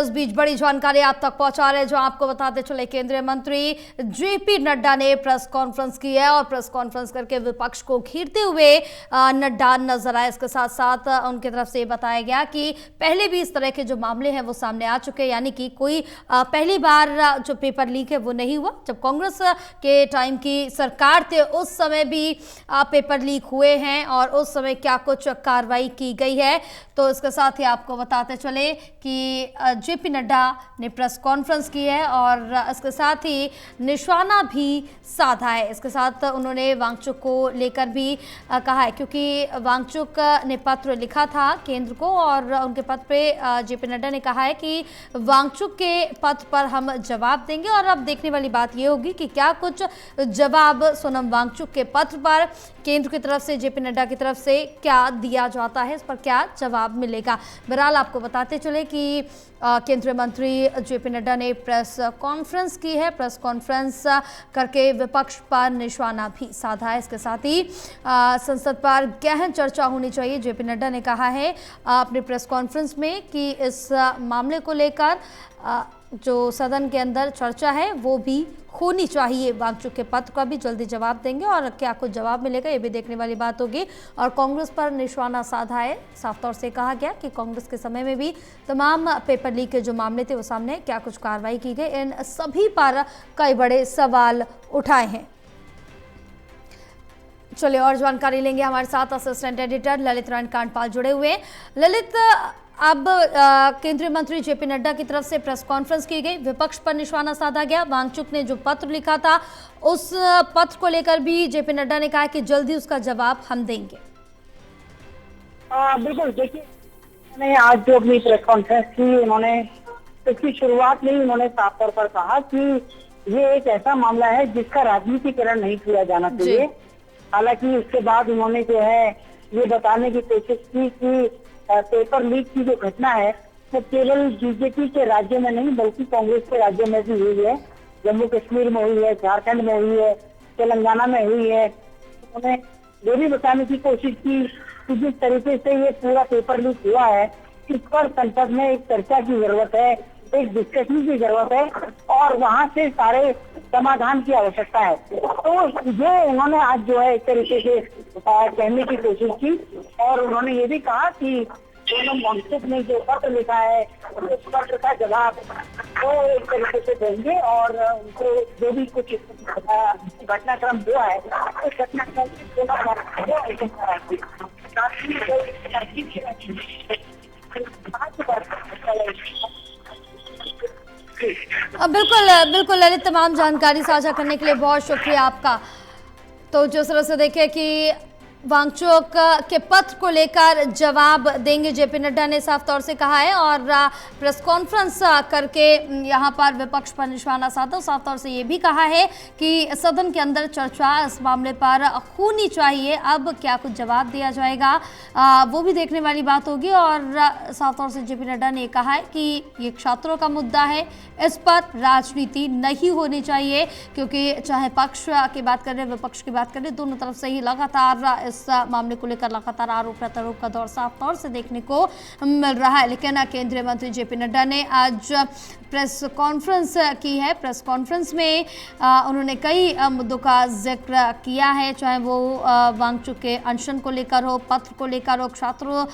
इस बीच बड़ी जानकारी आप तक पहुंचा रहे, जो आपको बताते चले केंद्रीय मंत्री जेपी नड्डा ने प्रेस कॉन्फ्रेंस की है और प्रेस कॉन्फ्रेंस करके विपक्ष को घेरते हुए नड्डा नजर आए। इसके साथ साथ उनकी तरफ से बताया गया कि पहले भी इस तरह के जो मामले हैं वो सामने आ चुके हैं, यानी कि कोई पहली बार जो पेपर लीक है वो नहीं हुआ। जब कांग्रेस के टाइम की सरकार थे उस समय भी पेपर लीक हुए हैं और उस समय क्या कुछ कार्रवाई की गई है। तो इसके साथ ही आपको बताते चले कि जेपी नड्डा ने प्रेस कॉन्फ्रेंस की है और इसके साथ ही निशाना भी साधा है। इसके साथ उन्होंने वांगचुक को लेकर भी कहा है, क्योंकि वांगचुक ने पत्र लिखा था केंद्र को और उनके पत्र पे जेपी नड्डा ने कहा है कि वांगचुक के पत्र पर हम जवाब देंगे। और अब देखने वाली बात यह होगी कि क्या कुछ जवाब सोनम वांगचुक के पत्र पर केंद्र की तरफ से, जेपी नड्डा की तरफ से क्या दिया जाता है, इस पर क्या जवाब मिलेगा। बहरहाल आपको बताते चले कि केंद्रीय मंत्री जेपी नड्डा ने प्रेस कॉन्फ्रेंस की है। प्रेस कॉन्फ्रेंस करके विपक्ष पर निशाना भी साधा है। इसके साथ ही संसद पर गहन चर्चा होनी चाहिए। जेपी नड्डा ने कहा है अपने प्रेस कॉन्फ्रेंस में कि इस मामले को लेकर जो सदन के अंदर चर्चा है वो भी होनी चाहिए। वांगचुक के पत्र का भी जल्दी जवाब देंगे और क्या कुछ जवाब मिलेगा ये भी देखने वाली बात होगी। और कांग्रेस पर निशाना साधा है। साफ तौर से कहा गया कि कांग्रेस के समय में भी तमाम पेपर लीक के जो मामले थे वो सामने, क्या कुछ कार्रवाई की गई, इन सभी पर कई बड़े सवाल उठाए हैं। चलिए और जानकारी लेंगे, हमारे साथ असिस्टेंट एडिटर ललित नारायण कांडपाल जुड़े हुए हैं। ललित, अब केंद्रीय मंत्री जेपी नड्डा की तरफ से प्रेस कॉन्फ्रेंस की गई, विपक्ष पर निशाना साधा गया। वांगचुक ने जो पत्र लिखा था उस पत्र को लेकर भी जेपी नड्डा ने कहा कि जल्दी उसका जवाब हम देंगे। बिल्कुल, देखिए उन्होंने आज जो अपनी प्रेस कॉन्फ्रेंस की, उन्होंने इसकी शुरुआत में ही उन्होंने साफ तौर पर कहा कि ये एक ऐसा मामला है जिसका राजनीतिकरण नहीं किया जाना चाहिए। हालांकि उसके बाद उन्होंने जो है ये बताने की कोशिश की कि पेपर लीक की जो घटना है वो केवल बीजेपी के राज्य में नहीं बल्कि कांग्रेस के राज्य में भी हुई है। जम्मू कश्मीर में हुई है, झारखंड में हुई है, तेलंगाना में हुई है। उन्होंने ये भी बताने की कोशिश की कि जिस तरीके से ये पूरा पेपर लीक हुआ है इस पर संसद में एक चर्चा की जरूरत है, एक डिस्कशन की जरूरत है और वहाँ से सारे समाधान की आवश्यकता है। तो ये उन्होंने आज जो है एक तरीके से कहने की कोशिश की और उन्होंने ये भी कहा कि सोनम वांगचुक ने जो पत्र लिखा है उस पत्र का जवाब वो एक तरीके से देंगे और उनको जो भी कुछ घटनाक्रम हुआ है उस घटनाक्रम बिल्कुल बिल्कुल ललित, तमाम जानकारी साझा करने के लिए बहुत शुक्रिया आपका। तो जिस तरह से देखें कि वांगचुक के पत्र को लेकर जवाब देंगे, जेपी नड्डा ने साफ तौर से कहा है और प्रेस कॉन्फ्रेंस करके यहां पर विपक्ष पर निशाना साधा। साफ तौर से ये भी कहा है कि सदन के अंदर चर्चा इस मामले पर होनी चाहिए। अब क्या कुछ जवाब दिया जाएगा वो भी देखने वाली बात होगी। और साफ तौर से जेपी नड्डा ने कहा है कि ये छात्रों का मुद्दा है, इस पर राजनीति नहीं होनी चाहिए, क्योंकि चाहे पक्ष की बात करें विपक्ष की बात करें, दोनों तरफ से ही लगातार इस मामले को लेकर लगातार आरोप प्रत्यारोप का दौर साफ तौर से देखने को मिल रहा है। लेकिन केंद्रीय मंत्री जेपी नड्डा ने आज प्रेस कॉन्फ्रेंस की है। प्रेस कॉन्फ्रेंस में उन्होंने कई मुद्दों का जिक्र किया है, चाहे वो वांगचुक के अनशन को लेकर हो, पत्र को लेकर हो, छात्रों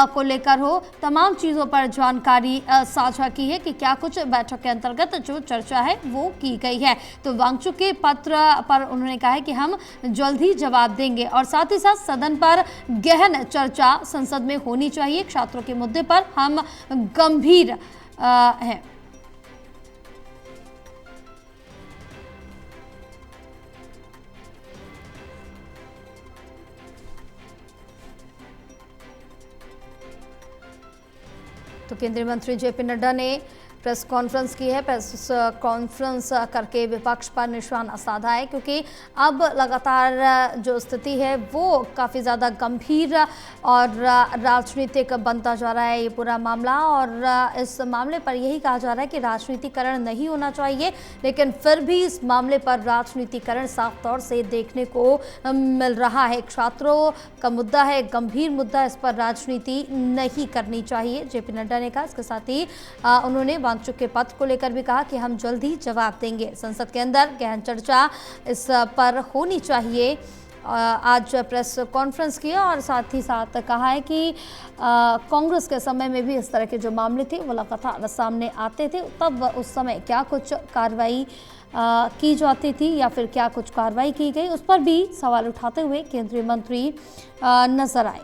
को लेकर हो, तमाम चीज़ों पर जानकारी साझा की है कि क्या कुछ बैठक के अंतर्गत जो चर्चा है वो की गई है। तो वांगचुक के पत्र पर उन्होंने कहा है कि हम जल्द ही जवाब देंगे और साथ ही साथ सदन पर गहन चर्चा संसद में होनी चाहिए। छात्रों के मुद्दे पर हम गंभीर हैं। तो केंद्रीय मंत्री जेपी नड्डा ने प्रेस कॉन्फ्रेंस की है। प्रेस कॉन्फ्रेंस करके विपक्ष पर निशाना साधा है, क्योंकि अब लगातार जो स्थिति है वो काफ़ी ज़्यादा गंभीर और राजनीतिक बनता जा रहा है ये पूरा मामला। और इस मामले पर यही कहा जा रहा है कि राजनीतिकरण नहीं होना चाहिए, लेकिन फिर भी इस मामले पर राजनीतिकरण साफ तौर से देखने को मिल रहा है। छात्रों का मुद्दा है, गंभीर मुद्दा, इस पर राजनीति नहीं करनी चाहिए, जेपी नड्डा ने कहा। इसके साथ ही उन्होंने वांगचुक के पद को लेकर भी कहा कि हम जल्द ही जवाब देंगे। संसद के अंदर गहन चर्चा इस पर होनी चाहिए। आज प्रेस कॉन्फ्रेंस किया और साथ ही साथ कहा है कि कांग्रेस के समय में भी इस तरह के जो मामले थे वो लगातार सामने आते थे, तब उस समय क्या कुछ कार्रवाई की जाती थी या फिर क्या कुछ कार्रवाई की गई, उस पर भी सवाल उठाते हुए केंद्रीय मंत्री नजर आए।